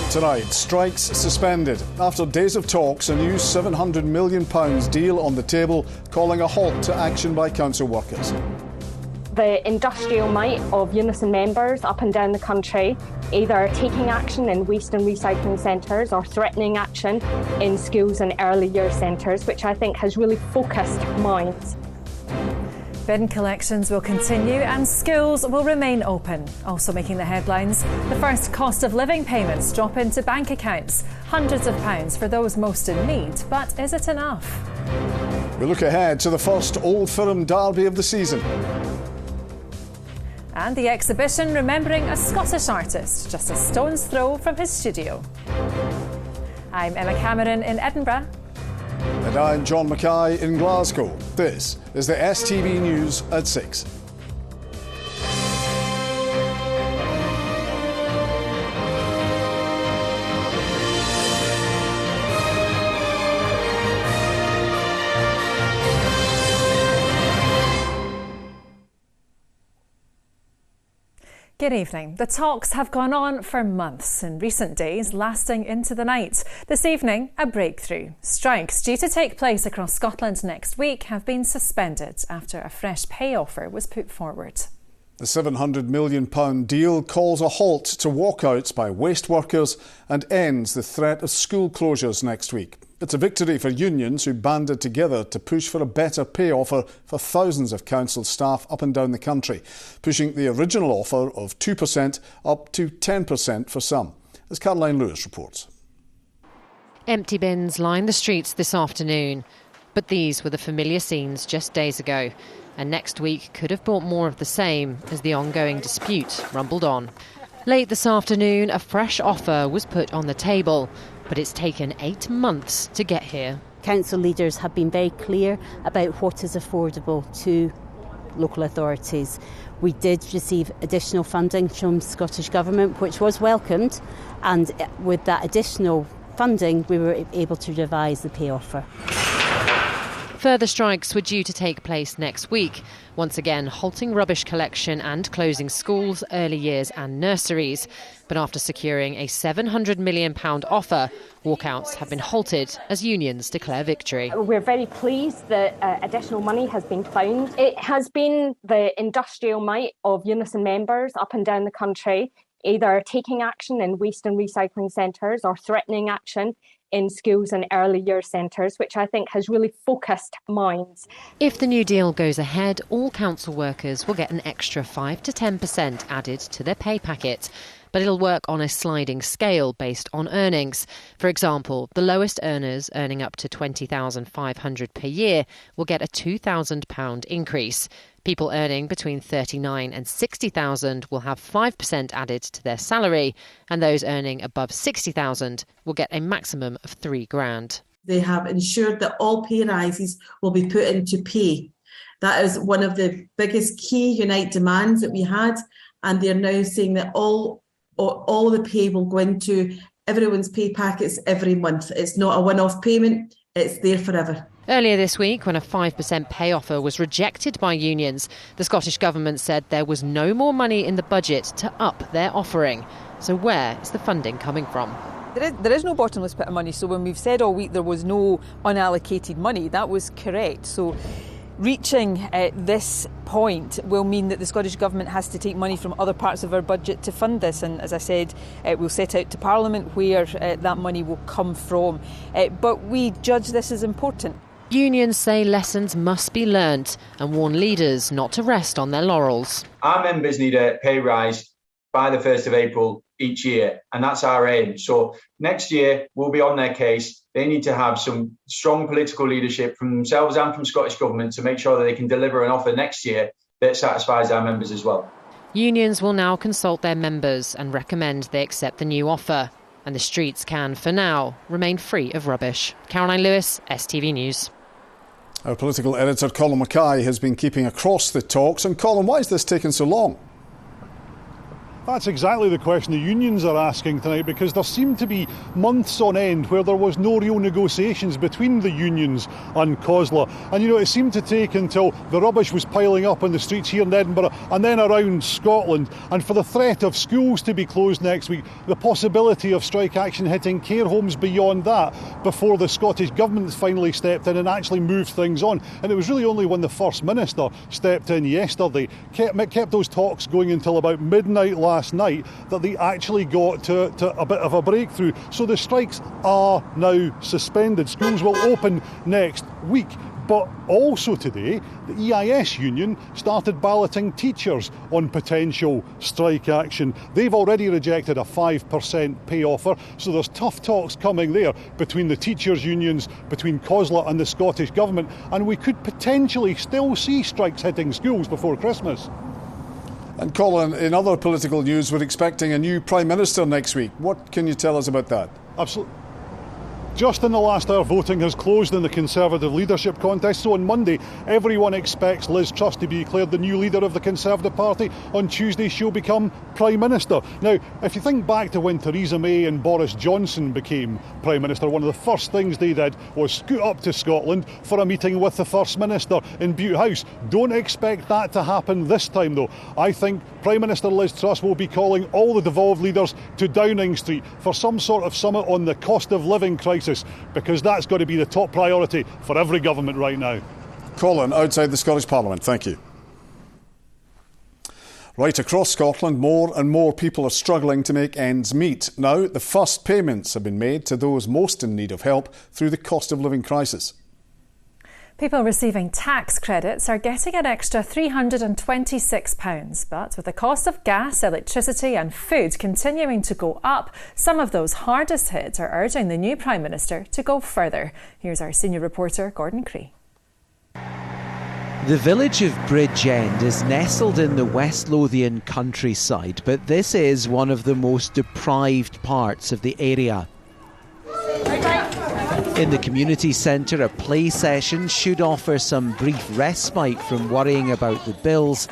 Tonight, strikes suspended. After days of talks, a new £700 million deal on the table, calling a halt to action by council workers. The industrial might of Unison members up and down the country, either taking action in waste and recycling centres or threatening action in schools and early years centres, which I think has really focused minds. Bin collections will continue and schools will remain open. Also making the headlines, the first cost of living payments drop into bank accounts. Hundreds of pounds for those most in need. But is it enough? We look ahead to the first Old Firm derby of the season. And the exhibition remembering a Scottish artist just a stone's throw from his studio. I'm Emma Cameron in Edinburgh. And I'm John Mackay in Glasgow. This is the STV News at 6. Good evening. The talks have gone on for months, in recent days lasting into the night. This evening, a breakthrough. Strikes due to take place across Scotland next week have been suspended after a fresh pay offer was put forward. The £700 million deal calls a halt to walkouts by waste workers and ends the threat of school closures next week. It's a victory for unions who banded together to push for a better pay offer for thousands of council staff up and down the country, pushing the original offer of 2% up to 10% for some, as Caroline Lewis reports. Empty bins line the streets this afternoon, but these were the familiar scenes just days ago, and next week could have brought more of the same as the ongoing dispute rumbled on. Late this afternoon, a fresh offer was put on the table, but it's taken 8 months to get here. Council leaders have been very clear about what is affordable to local authorities. We did receive additional funding from Scottish Government, which was welcomed, and with that additional funding we were able to revise the pay offer. Further strikes were due to take place next week, once again halting rubbish collection and closing schools, early years and nurseries. But after securing a £700 million offer, walkouts have been halted as unions declare victory. We're very pleased that additional money has been found. It has been the industrial might of Unison members up and down the country, either taking action in waste and recycling centres or threatening action in schools and early years centres, which I think has really focused minds. If the new deal goes ahead, all council workers will get an extra 5 to 10% added to their pay packet. But it'll work on a sliding scale based on earnings. For example, the lowest earners earning up to £20,500 per year will get a £2,000 increase. People earning between £39,000 and £60,000 will have 5% added to their salary, and those earning above £60,000 will get a maximum of £3,000. They have ensured that all pay rises will be put into pay. That is one of the biggest key Unite demands that we had, and they're now saying that all the pay will go into everyone's pay packets every month. It's not a one-off payment, it's there forever. Earlier this week, when a 5% pay offer was rejected by unions, the Scottish Government said there was no more money in the budget to up their offering. So where is the funding coming from? There is no bottomless pit of money, so when we've said all week there was no unallocated money, that was correct. So reaching this point will mean that the Scottish Government has to take money from other parts of our budget to fund this, and as I said, we'll set out to Parliament where that money will come from. But we judge this as important. Unions say lessons must be learnt and warn leaders not to rest on their laurels. Our members need a pay rise by the 1st of April each year, and that's our aim. So next year we'll be on their case. They need to have some strong political leadership from themselves and from Scottish Government to make sure that they can deliver an offer next year that satisfies our members as well. Unions will now consult their members and recommend they accept the new offer. And the streets can, for now, remain free of rubbish. Caroline Lewis, STV News. Our political editor Colin Mackay has been keeping across the talks. And Colin, why is this taking so long? That's exactly the question the unions are asking tonight, because there seemed to be months on end where there was no real negotiations between the unions and COSLA. And, you know, it seemed to take until the rubbish was piling up on the streets here in Edinburgh and then around Scotland, and for the threat of schools to be closed next week, the possibility of strike action hitting care homes beyond that, before the Scottish Government finally stepped in and actually moved things on. And it was really only when the First Minister stepped in yesterday, kept those talks going until about midnight last night, that they actually got to a bit of a breakthrough. So the strikes are now suspended. Schools will open next week. But also today, the EIS union started balloting teachers on potential strike action. They've already rejected a 5% pay offer, so there's tough talks coming there between the teachers' unions, between COSLA and the Scottish Government, and we could potentially still see strikes hitting schools before Christmas. And Colin, in other political news, we're expecting a new Prime Minister next week. What can you tell us about that? Absolutely. Just in the last hour, voting has closed in the Conservative leadership contest. So on Monday, everyone expects Liz Truss to be declared the new leader of the Conservative Party. On Tuesday, she'll become Prime Minister. Now, if you think back to when Theresa May and Boris Johnson became Prime Minister, one of the first things they did was scoot up to Scotland for a meeting with the First Minister in Bute House. Don't expect that to happen this time, though. I think Prime Minister Liz Truss will be calling all the devolved leaders to Downing Street for some sort of summit on the cost of living crisis, because that's got to be the top priority for every government right now. Colin, outside the Scottish Parliament, thank you. Right across Scotland, more and more people are struggling to make ends meet. Now, the first payments have been made to those most in need of help through the cost of living crisis. People receiving tax credits are getting an extra £326, but with the cost of gas, electricity and food continuing to go up, some of those hardest hit are urging the new Prime Minister to go further. Here's our senior reporter, Gordon Cree. The village of Bridgend is nestled in the West Lothian countryside, but this is one of the most deprived parts of the area. In the community centre, a play session should offer some brief respite from worrying about the bills.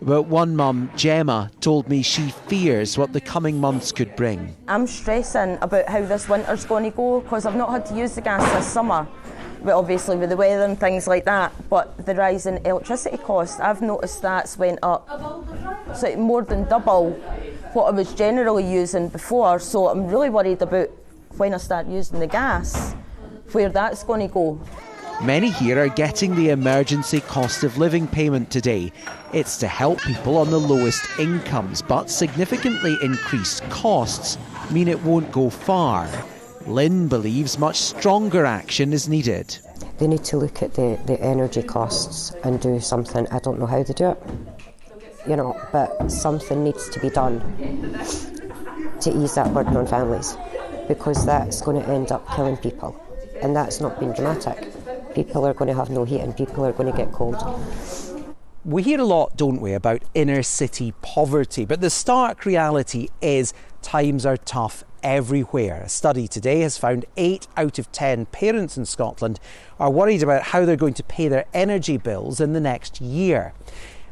But one mum, Gemma, told me she fears what the coming months could bring. I'm stressing about how this winter's going to go, because I've not had to use the gas this summer. But obviously with the weather and things like that. But the rise in electricity costs, I've noticed that's went up. So more than double what I was generally using before. So I'm really worried about when I start using the gas, where that's going to go. Many here are getting the emergency cost of living payment today. It's to help people on the lowest incomes, but significantly increased costs mean it won't go far. Lynn believes much stronger action is needed. They need to look at the energy costs and do something. I don't know how they do it, but something needs to be done to ease that burden on families, because that's going to end up killing people. And that's not been dramatic. People are going to have no heat and people are going to get cold. We hear a lot, don't we, about inner city poverty, but the stark reality is times are tough everywhere. A study today has found 8 out of 10 parents in Scotland are worried about how they're going to pay their energy bills in the next year.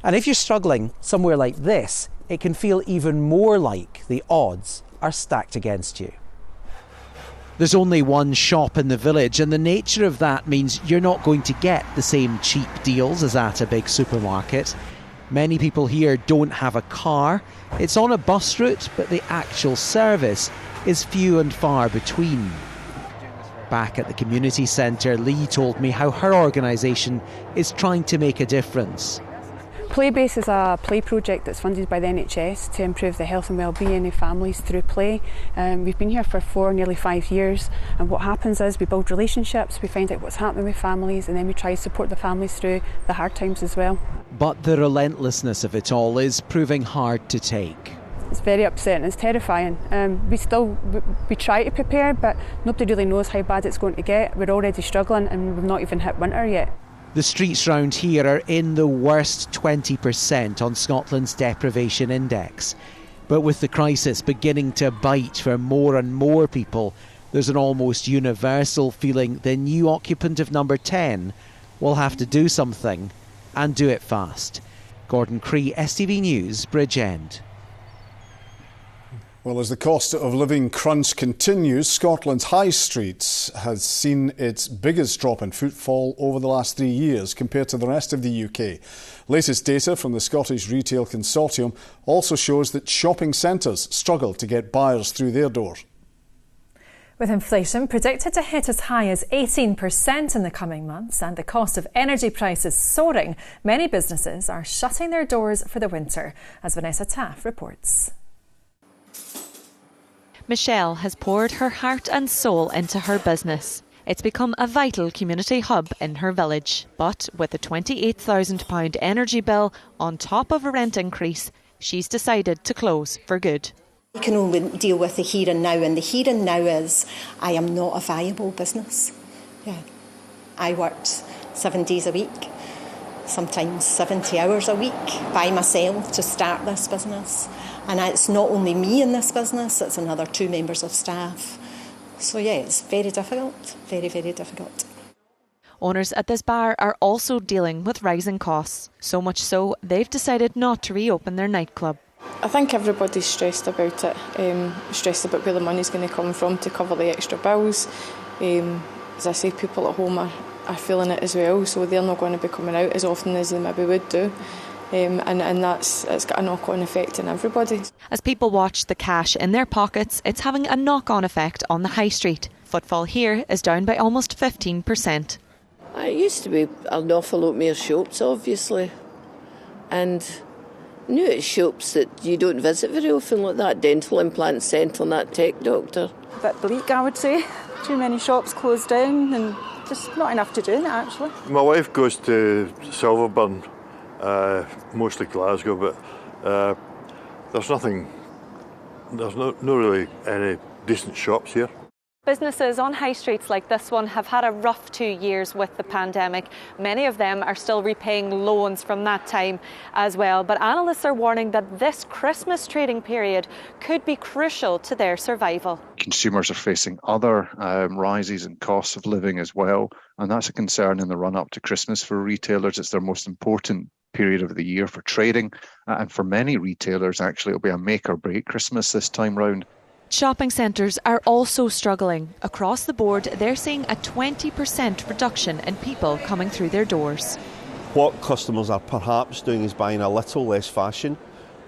And if you're struggling somewhere like this, it can feel even more like the odds are stacked against you. There's only one shop in the village, and the nature of that means you're not going to get the same cheap deals as at a big supermarket. Many people here don't have a car. It's on a bus route, but the actual service is few and far between. Back at the community centre, Lee told me how her organisation is trying to make a difference. Playbase is a play project that's funded by the NHS to improve the health and well-being of families through play. We've been here for nearly 5 years, and what happens is we build relationships, we find out what's happening with families, and then we try to support the families through the hard times as well. But the relentlessness of it all is proving hard to take. It's very upsetting, it's terrifying. We try to prepare, but nobody really knows how bad it's going to get. We're already struggling and we've not even hit winter yet. The streets round here are in the worst 20% on Scotland's deprivation index. But with the crisis beginning to bite for more and more people, there's an almost universal feeling the new occupant of number 10 will have to do something, and do it fast. Gordon Cree, STV News, Bridgend. Well, as the cost of living crunch continues, Scotland's high streets has seen its biggest drop in footfall over the last 3 years compared to the rest of the UK. Latest data from the Scottish Retail Consortium also shows that shopping centres struggle to get buyers through their doors. With inflation predicted to hit as high as 18% in the coming months and the cost of energy prices soaring, many businesses are shutting their doors for the winter, as Vanessa Taff reports. Michelle has poured her heart and soul into her business. It's become a vital community hub in her village. But with a £28,000 energy bill on top of a rent increase, she's decided to close for good. You can only deal with the here and now, and the here and now is I am not a viable business. Yeah, I worked 7 days a week, sometimes 70 hours a week by myself to start this business. And it's not only me in this business, it's another 2 members of staff. So yeah, it's very difficult, very, very difficult. Owners at this bar are also dealing with rising costs. So much so, they've decided not to reopen their nightclub. I think everybody's stressed about it, stressed about where the money's going to come from to cover the extra bills. As I say, people at home are feeling it as well, so they're not going to be coming out as often as they maybe would do. And it's got a knock-on effect on everybody. As people watch the cash in their pockets, it's having a knock-on effect on the high street. Footfall here is down by almost 15%. It used to be an awful lot more shops, obviously, and new at shops that you don't visit very often, like that dental implant centre and that tech doctor. A bit bleak, I would say. Too many shops closed down and just not enough to do in it, actually. My wife goes to Silverburn, mostly Glasgow, but there's not really any decent shops here. Businesses on high streets like this one have had a rough 2 years with the pandemic. Many of them are still repaying loans from that time as well. But analysts are warning that this Christmas trading period could be crucial to their survival. Consumers are facing other rises in costs of living as well. And that's a concern in the run-up to Christmas for retailers. It's their most important period of the year for trading. And for many retailers, actually, it'll be a make or break Christmas this time round. Shopping centres are also struggling. Across the board, they're seeing a 20% reduction in people coming through their doors. What customers are perhaps doing is buying a little less fashion,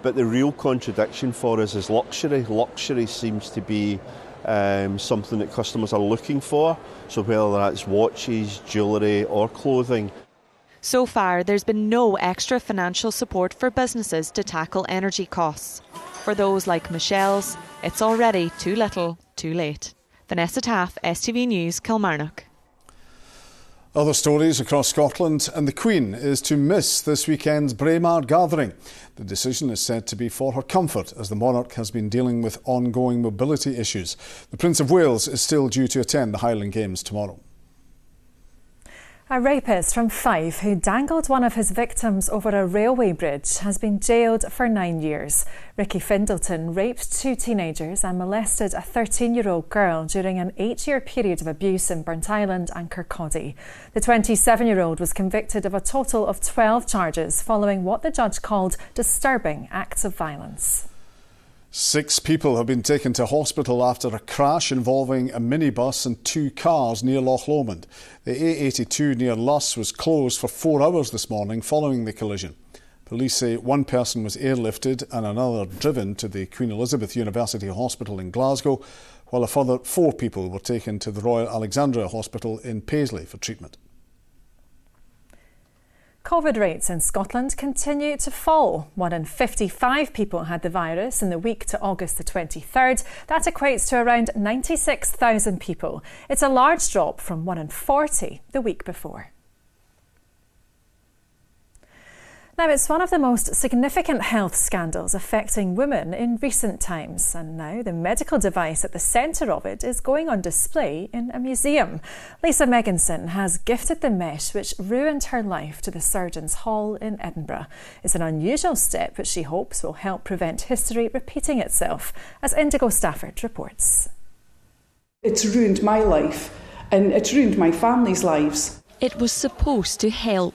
but the real contradiction for us is luxury. Luxury seems to be something that customers are looking for, so whether that's watches, jewellery or clothing. So far, there's been no extra financial support for businesses to tackle energy costs. For those like Michelle's, it's already too little, too late. Vanessa Taff, STV News, Kilmarnock. Other stories across Scotland, and the Queen is to miss this weekend's Braemar gathering. The decision is said to be for her comfort, as the monarch has been dealing with ongoing mobility issues. The Prince of Wales is still due to attend the Highland Games tomorrow. A rapist from Fife who dangled one of his victims over a railway bridge has been jailed for 9 years. Ricky Findleton raped 2 teenagers and molested a 13-year-old girl during an 8-year period of abuse in Burntisland and Kirkcaldy. The 27-year-old was convicted of a total of 12 charges following what the judge called disturbing acts of violence. 6 people have been taken to hospital after a crash involving a minibus and 2 cars near Loch Lomond. The A82 near Luss was closed for 4 hours this morning following the collision. Police say 1 person was airlifted and another driven to the Queen Elizabeth University Hospital in Glasgow, while a further 4 people were taken to the Royal Alexandra Hospital in Paisley for treatment. COVID rates in Scotland continue to fall. 1 in 55 people had the virus in the week to August the 23rd. That equates to around 96,000 people. It's a large drop from 1 in 40 the week before. Now, it's one of the most significant health scandals affecting women in recent times, and now the medical device at the centre of it is going on display in a museum. Lisa Megginson has gifted the mesh which ruined her life to the Surgeons' Hall in Edinburgh. It's an unusual step which she hopes will help prevent history repeating itself, as Indigo Stafford reports. It's ruined my life, and it's ruined my family's lives. It was supposed to help.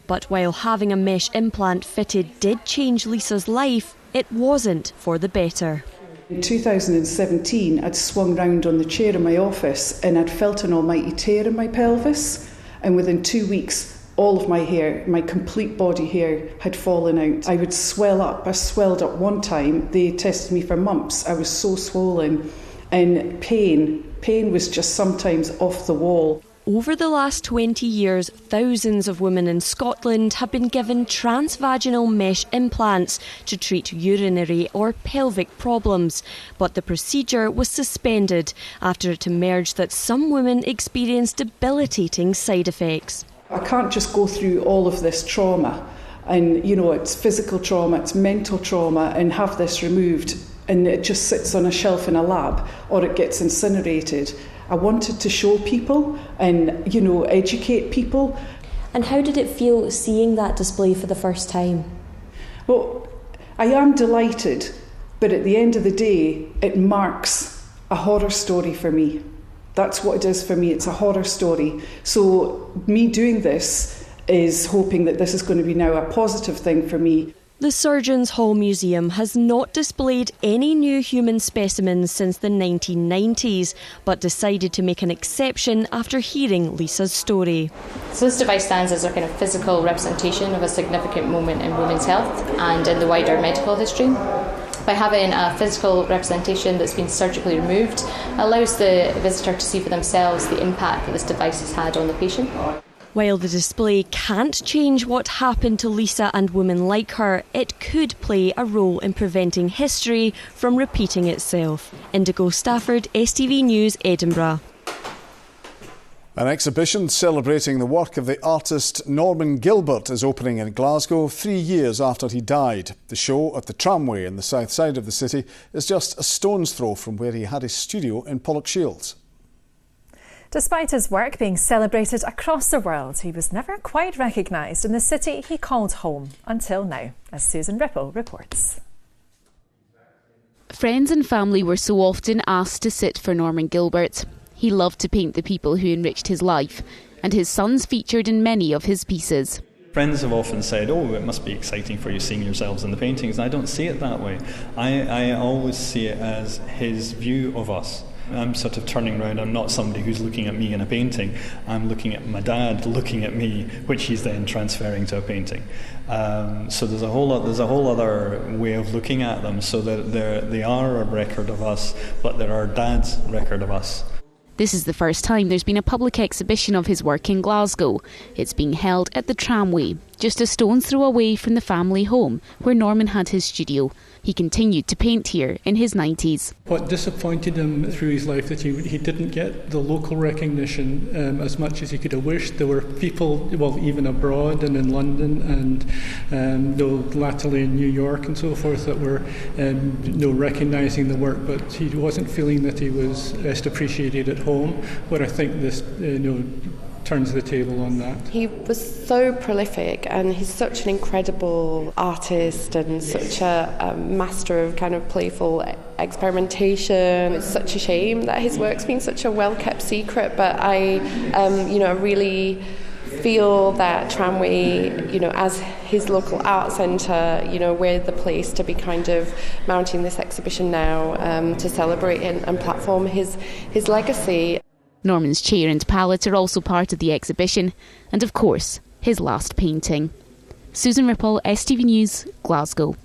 But while having a mesh implant fitted did change Lisa's life, it wasn't for the better. In 2017, I'd swung round on the chair in my office and I'd felt an almighty tear in my pelvis, and within 2 weeks all of my hair, my complete body hair, had fallen out. I would swell up. I swelled up one time. They tested me for mumps. I was so swollen. And pain was just sometimes off the wall. Over the last 20 years, thousands of women in Scotland have been given transvaginal mesh implants to treat urinary or pelvic problems. But the procedure was suspended after it emerged that some women experienced debilitating side effects. I can't just go through all of this trauma and, it's physical trauma, it's mental trauma, and have this removed and it just sits on a shelf in a lab or it gets incinerated. I wanted to show people and, educate people. And how did it feel seeing that display for the first time? Well, I am delighted, but at the end of the day, it marks a horror story for me. That's what it is for me, it's a horror story. So me doing this is hoping that this is going to be now a positive thing for me. The Surgeons' Hall Museum has not displayed any new human specimens since the 1990s, but decided to make an exception after hearing Lisa's story. So this device stands as a kind of physical representation of a significant moment in women's health and in the wider medical history. By having a physical representation that's been surgically removed, allows the visitor to see for themselves the impact that this device has had on the patient. While the display can't change what happened to Lisa and women like her, it could play a role in preventing history from repeating itself. Indigo Stafford, STV News, Edinburgh. An exhibition celebrating the work of the artist Norman Gilbert is opening in Glasgow 3 years after he died. The show at the Tramway in the south side of the city is just a stone's throw from where he had his studio in Pollokshields. Despite his work being celebrated across the world, he was never quite recognised in the city he called home until now, as Susan Ripple reports. Friends and family were so often asked to sit for Norman Gilbert. He loved to paint the people who enriched his life, and his sons featured in many of his pieces. Friends have often said, it must be exciting for you seeing yourselves in the paintings, and I don't see it that way. I always see it as his view of us. I'm sort of turning around, I'm not somebody who's looking at me in a painting, I'm looking at my dad looking at me, which he's then transferring to a painting. So there's a whole other way of looking at them, so that they are a record of us, but they're our dad's record of us. This is the first time there's been a public exhibition of his work in Glasgow. It's being held at the Tramway, just a stone's throw away from the family home where Norman had his studio. He continued to paint here in his 90s. What disappointed him through his life that he didn't get the local recognition as much as he could have wished. There were people, even abroad and in London and latterly in New York and so forth, that were recognising the work, but he wasn't feeling that he was best appreciated at home. But I think this turns the table on that. He was so prolific, and he's such an incredible artist and such a master of kind of playful experimentation. It's such a shame that his work's been such a well-kept secret, but I really feel that Tramway, as his local art centre, we're the place to be kind of mounting this exhibition now to celebrate and platform his legacy. Norman's chair and palette are also part of the exhibition, and of course, his last painting. Susan Ripple, STV News, Glasgow.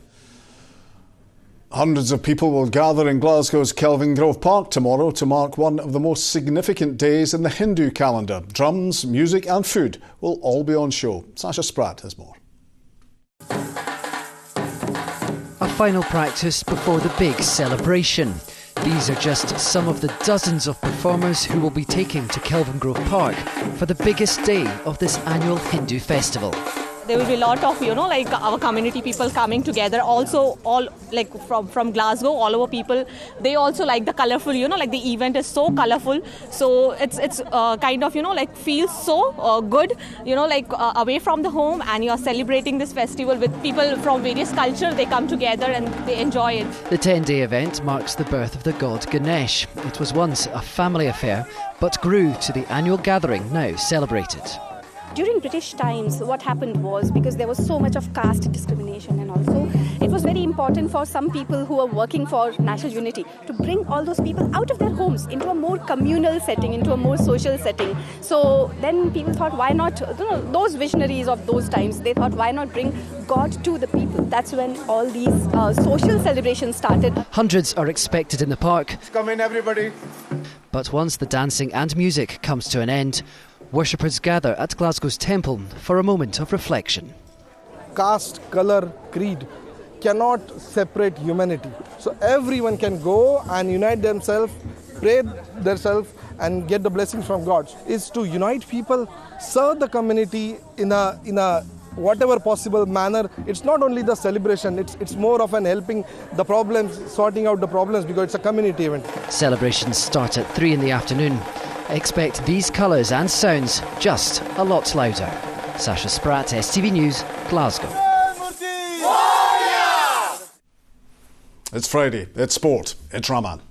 Hundreds of people will gather in Glasgow's Kelvin Grove Park tomorrow to mark one of the most significant days in the Hindu calendar. Drums, music and food will all be on show. Sasha Spratt has more. A final practice before the big celebration. These are just some of the dozens of performers who will be taking to Kelvin Grove Park for the biggest day of this annual Hindu festival. There will be a lot of, our community people coming together. Also, all from Glasgow, all over people, they also like the colourful, the event is so colourful. So it's kind of, feels so good, away from the home, and you're celebrating this festival with people from various cultures. They come together and they enjoy it. The 10-day event marks the birth of the god Ganesh. It was once a family affair, but grew to the annual gathering now celebrated. During British times, what happened was, because there was so much of caste discrimination, and also it was very important for some people who are working for national unity to bring all those people out of their homes into a more communal setting, into a more social setting. So then people thought, why not, those visionaries of those times, they thought, why not bring God to the people? That's when all these social celebrations started. Hundreds are expected in the park. Come in, everybody. But once the dancing and music comes to an end, worshippers gather at Glasgow's temple for a moment of reflection. Caste, colour, creed cannot separate humanity. So everyone can go and unite themselves, pray themselves and get the blessings from God. Is to unite people, serve the community in a whatever possible manner. It's not only the celebration, it's more of an helping the problems, sorting out the problems, because it's a community event. Celebrations start at 3 in the afternoon. Expect these colours and sounds just a lot louder. Sasha Spratt, STV News, Glasgow. It's Friday, it's sport, it's Raman.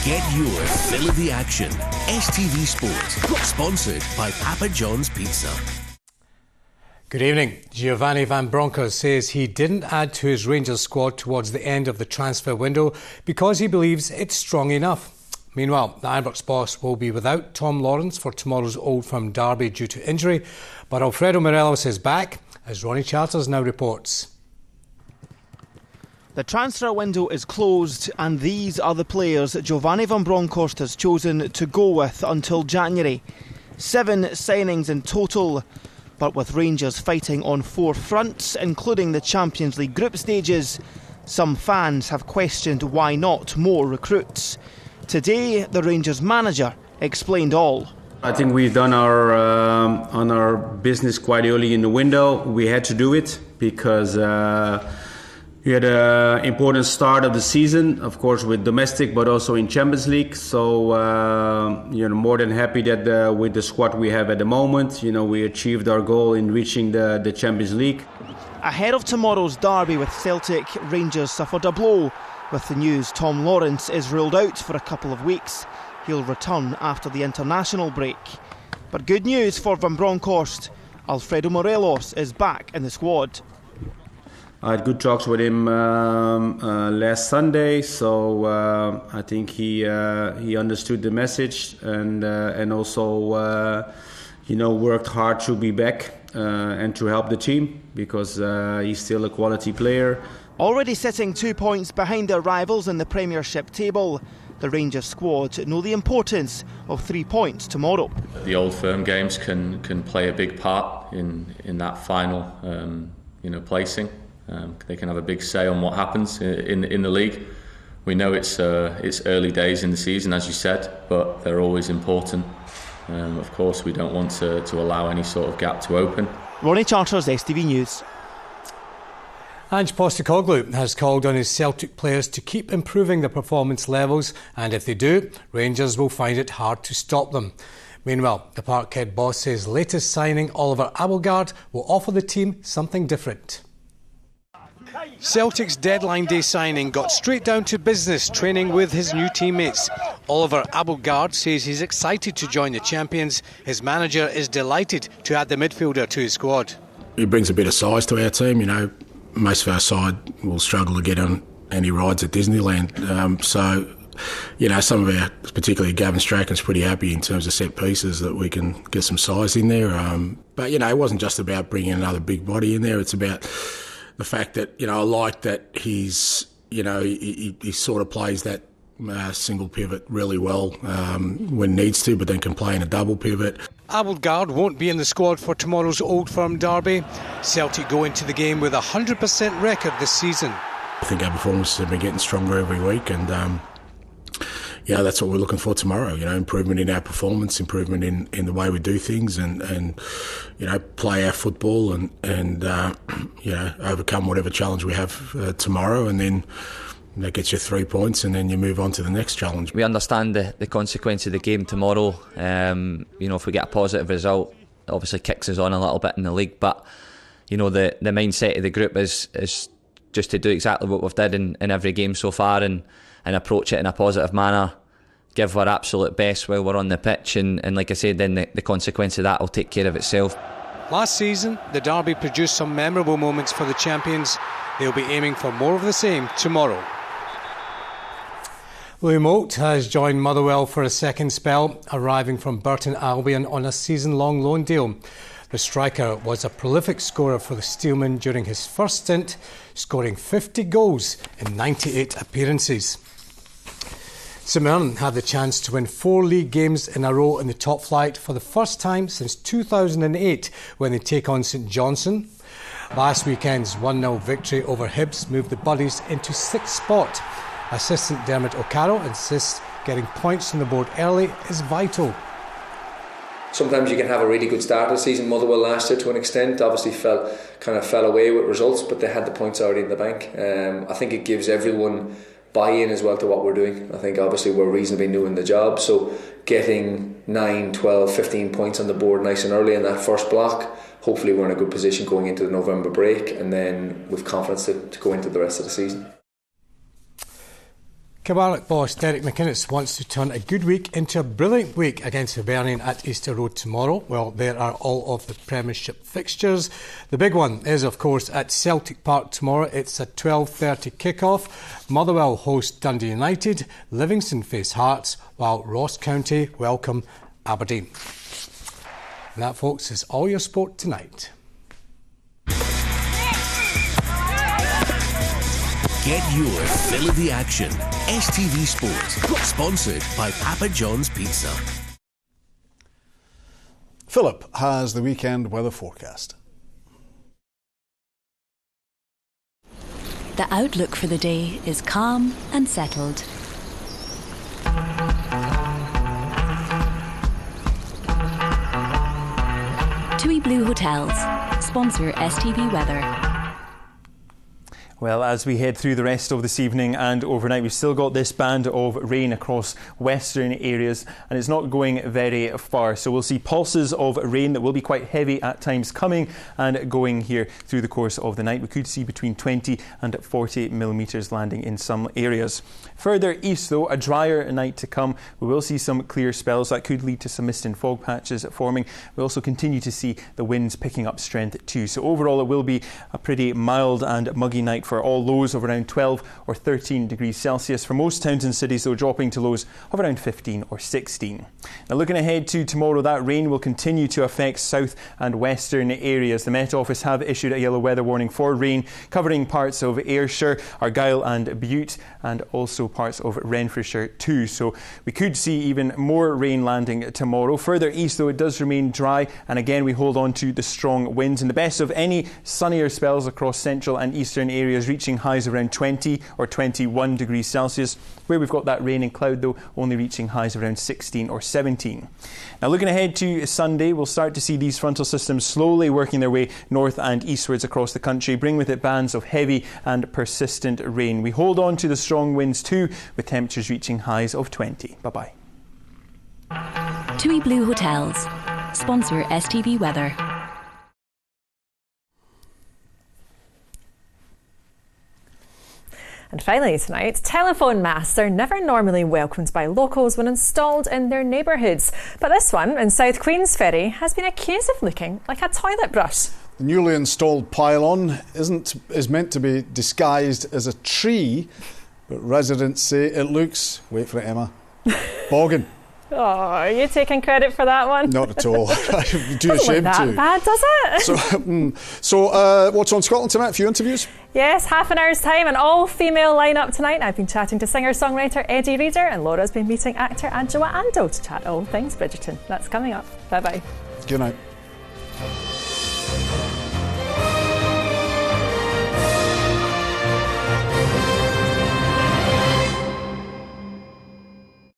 Get your fill of the action. STV Sport, sponsored by Papa John's Pizza. Good evening. Giovanni Van Bronckhorst says he didn't add to his Rangers squad towards the end of the transfer window because he believes it's strong enough. Meanwhile, the Ibrox boss will be without Tom Lawrence for tomorrow's Old Firm derby due to injury, but Alfredo Morelos is back, as Ronnie Charters now reports. The transfer window is closed and these are the players Giovanni Van Bronckhorst has chosen to go with until January. 7 signings in total, but with Rangers fighting on 4 fronts, including the Champions League group stages, some fans have questioned why not more recruits. Today, the Rangers manager explained all. I think we've done our business quite early in the window. We had to do it because we had an important start of the season, of course, with domestic, but also in Champions League. So, more than happy that with the squad we have at the moment, we achieved our goal in reaching the Champions League. Ahead of tomorrow's derby with Celtic, Rangers suffered a blow with the news Tom Lawrence is ruled out for a couple of weeks. He'll return after the international break. But good news for Van Bronckhorst. Alfredo Morelos is back in the squad. I had good talks with him last Sunday, so I think he understood the message and also worked hard to be back and to help the team because he's still a quality player. Already sitting 2 points behind their rivals in the Premiership table, the Rangers squad know the importance of 3 points tomorrow. The Old Firm games can play a big part in that final placing. They can have a big say on what happens in the league. We know it's early days in the season, as you said, but they're always important. Of course, we don't want to allow any sort of gap to open. Ronnie Charters, STV News. Ange Postecoglou has called on his Celtic players to keep improving their performance levels, and if they do, Rangers will find it hard to stop them. Meanwhile, the Parkhead boss says latest signing Oliver Abelgard will offer the team something different. Celtic's deadline day signing got straight down to business, training with his new teammates. Oliver Abelgard says he's excited to join the champions. His manager is delighted to add the midfielder to his squad. He brings a bit of size to our team. Most of our side will struggle to get on any rides at Disneyland. Some of our, particularly Gavin Strachan's pretty happy in terms of set pieces that we can get some size in there. But it wasn't just about bringing another big body in there. It's about the fact that, I like that he's, he sort of plays that single pivot really well when needs to, but then can play in a double pivot. Abelgard won't be in the squad for tomorrow's Old Firm derby. Celtic go into the game with a 100% record this season. I think our performances have been getting stronger every week, and that's what we're looking for tomorrow. Improvement in our performance, improvement in the way we do things, and play our football and overcome whatever challenge we have tomorrow, and then that gets you 3 points, and then you move on to the next challenge. We understand the consequence of the game tomorrow. If we get a positive result, it obviously kicks us on a little bit in the league. But the mindset of the group is just to do exactly what we've did in every game so far, and approach it in a positive manner. give our absolute best while we're on the pitch, and like I said, then the consequence of that will take care of itself. Last season, the derby produced some memorable moments for the champions. They'll be aiming for more of the same tomorrow. Louis Moult has joined Motherwell for a second spell, arriving from Burton Albion on a season-long loan deal. The striker was a prolific scorer for the Steelmen during his first stint, scoring 50 goals in 98 appearances. St Mirren had the chance to win 4 league games in a row in the top flight for the first time since 2008 when they take on St Johnstone. Last weekend's 1-0 victory over Hibs moved the Buddies into 6th spot. Assistant Dermot O'Carroll insists getting points on the board early is vital. Sometimes you can have a really good start of the season. Motherwell last year to an extent obviously fell away with results, but they had the points already in the bank. I think it gives everyone buy-in as well to what we're doing. I think obviously we're reasonably new in the job, so getting 9, 12, 15 points on the board nice and early in that first block, hopefully we're in a good position going into the November break, and then with confidence to go into the rest of the season. Cabarrett boss Derek McInnes wants to turn a good week into a brilliant week against Hibernian at Easter Road tomorrow. Well, there are all of the Premiership fixtures. The big one is, of course, at Celtic Park tomorrow. It's a 12:30 kick-off. Motherwell host Dundee United, Livingston face Hearts, while Ross County welcome Aberdeen. And that, folks, is all your sport tonight. Get your fill of the action. STV Sport, sponsored by Papa John's Pizza. Philip has the weekend weather forecast. The outlook for the day is calm and settled. TUI Blue Hotels, sponsor STV Weather. Well, as we head through the rest of this evening and overnight, we've still got this band of rain across western areas, and it's not going very far. So we'll see pulses of rain that will be quite heavy at times coming and going here through the course of the night. We could see between 20 and 40 millimetres landing in some areas. Further east, though, a drier night to come. We will see some clear spells that could lead to some mist and fog patches forming. We also continue to see the winds picking up strength too. So overall, it will be a pretty mild and muggy night for all lows of around 12 or 13 degrees Celsius. For most towns and cities, though, dropping to lows of around 15 or 16. Now, looking ahead to tomorrow, that rain will continue to affect south and western areas. The Met Office have issued a yellow weather warning for rain covering parts of Ayrshire, Argyll and Bute, and also parts of Renfrewshire too. So we could see even more rain landing tomorrow. Further east, though, it does remain dry, and again we hold on to the strong winds, and the best of any sunnier spells across central and eastern areas, reaching highs around 20 or 21 degrees Celsius. Where we've got that rain and cloud, though, only reaching highs around 16 or 17. Now, looking ahead to Sunday, we'll start to see these frontal systems slowly working their way north and eastwards across the country, bring with it bands of heavy and persistent rain. We hold on to the strong winds too, with temperatures reaching highs of 20. Bye-bye. TUI Blue Hotels, sponsor STV Weather. And finally tonight, telephone masts are never normally welcomed by locals when installed in their neighbourhoods. But this one in South Queensferry has been accused of looking like a toilet brush. The newly installed pylon is meant to be disguised as a tree, but residents say it looks, wait for it Emma, boggin. Oh, are you taking credit for that one? Not at all. I'm too ashamed that to. Bad, does it? So what's on Scotland tonight? A few interviews? Yes, half an hour's time, an all-female lineup tonight. I've been chatting to singer-songwriter Eddie Reader, and Laura's been meeting actor Angela Ando to chat all things Bridgerton. That's coming up. Bye-bye. Good night.